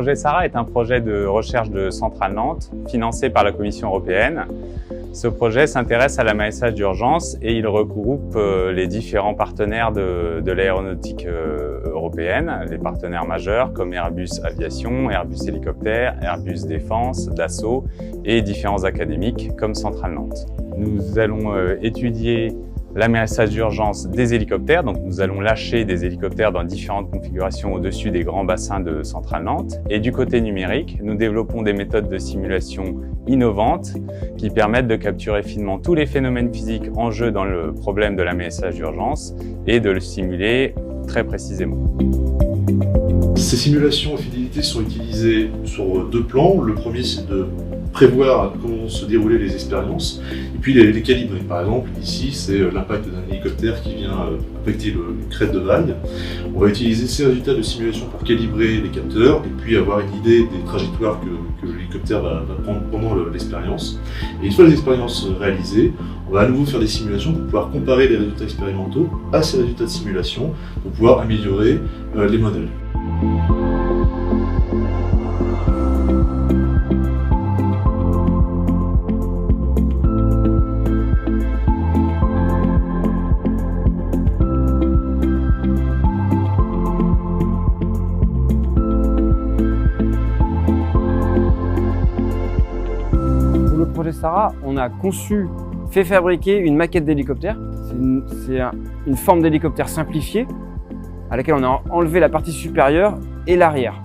projet SARA est un projet de recherche de Centrale Nantes, financé par la Commission européenne. Ce projet s'intéresse à l'amérissage d'urgence et il regroupe les différents partenaires de l'aéronautique européenne, les partenaires majeurs comme Airbus Aviation, Airbus Hélicoptère, Airbus Défense, Dassault et différents académiques comme Centrale Nantes. Nous allons étudier l'amérissage d'urgence des hélicoptères, donc nous allons lâcher des hélicoptères dans différentes configurations au-dessus des grands bassins de Centrale Nantes. Et du côté numérique, nous développons des méthodes de simulation innovantes qui permettent de capturer finement tous les phénomènes physiques en jeu dans le problème de l'amérissage d'urgence et de le simuler très précisément. Ces simulations à fidélité sont utilisées sur deux plans. Le premier, c'est de prévoir comment vont se dérouler les expériences et puis les calibrer. Par exemple, ici, c'est l'impact d'un hélicoptère qui vient affecter une crête de vague. On va utiliser ces résultats de simulation pour calibrer les capteurs et puis avoir une idée des trajectoires que l'hélicoptère va prendre pendant l'expérience. Et une fois les expériences réalisées, on va à nouveau faire des simulations pour pouvoir comparer les résultats expérimentaux à ces résultats de simulation pour pouvoir améliorer les modèles. Pour le projet SARA, on a fait fabriquer une maquette d'hélicoptère. C'est une forme d'hélicoptère simplifiée à laquelle on a enlevé la partie supérieure et l'arrière.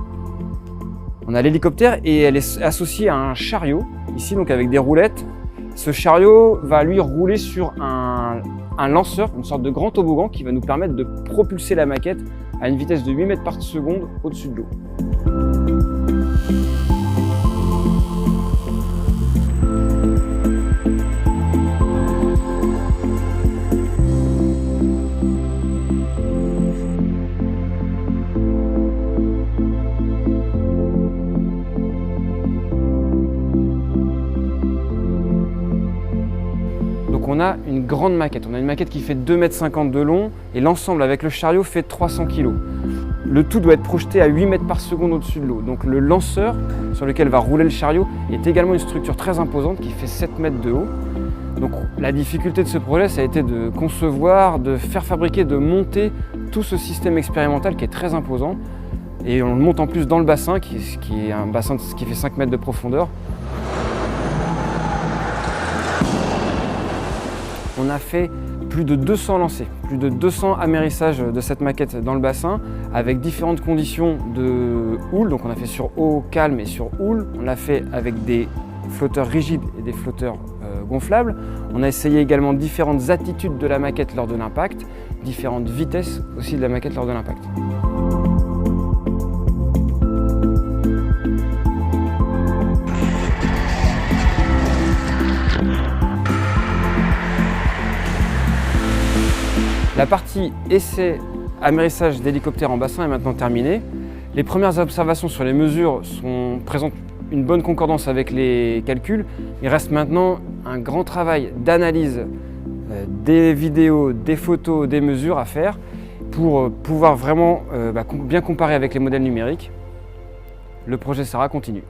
On a l'hélicoptère et elle est associée à un chariot, ici donc avec des roulettes. Ce chariot va lui rouler sur un lanceur, une sorte de grand toboggan qui va nous permettre de propulser la maquette à une vitesse de 8 mètres par seconde au-dessus de l'eau. Donc on a une grande maquette, on a une maquette qui fait 2,50 m de long et l'ensemble avec le chariot fait 300 kg. Le tout doit être projeté à 8 mètres par seconde au-dessus de l'eau. Donc le lanceur sur lequel va rouler le chariot est également une structure très imposante qui fait 7 mètres de haut. Donc la difficulté de ce projet, ça a été de concevoir, de faire fabriquer, de monter tout ce système expérimental qui est très imposant. Et on le monte en plus dans le bassin, qui est un bassin qui fait 5 mètres de profondeur. On a fait plus de 200 lancers, plus de 200 amérissages de cette maquette dans le bassin avec différentes conditions de houle. Donc on a fait sur eau calme et sur houle. On l'a fait avec des flotteurs rigides et des flotteurs gonflables. On a essayé également différentes attitudes de la maquette lors de l'impact, différentes vitesses aussi de la maquette lors de l'impact. La partie essai amérissage d'hélicoptères en bassin est maintenant terminée. Les premières observations sur les mesures présentent une bonne concordance avec les calculs. Il reste maintenant un grand travail d'analyse des vidéos, des photos, des mesures à faire pour pouvoir vraiment bien comparer avec les modèles numériques. Le projet SARA continue.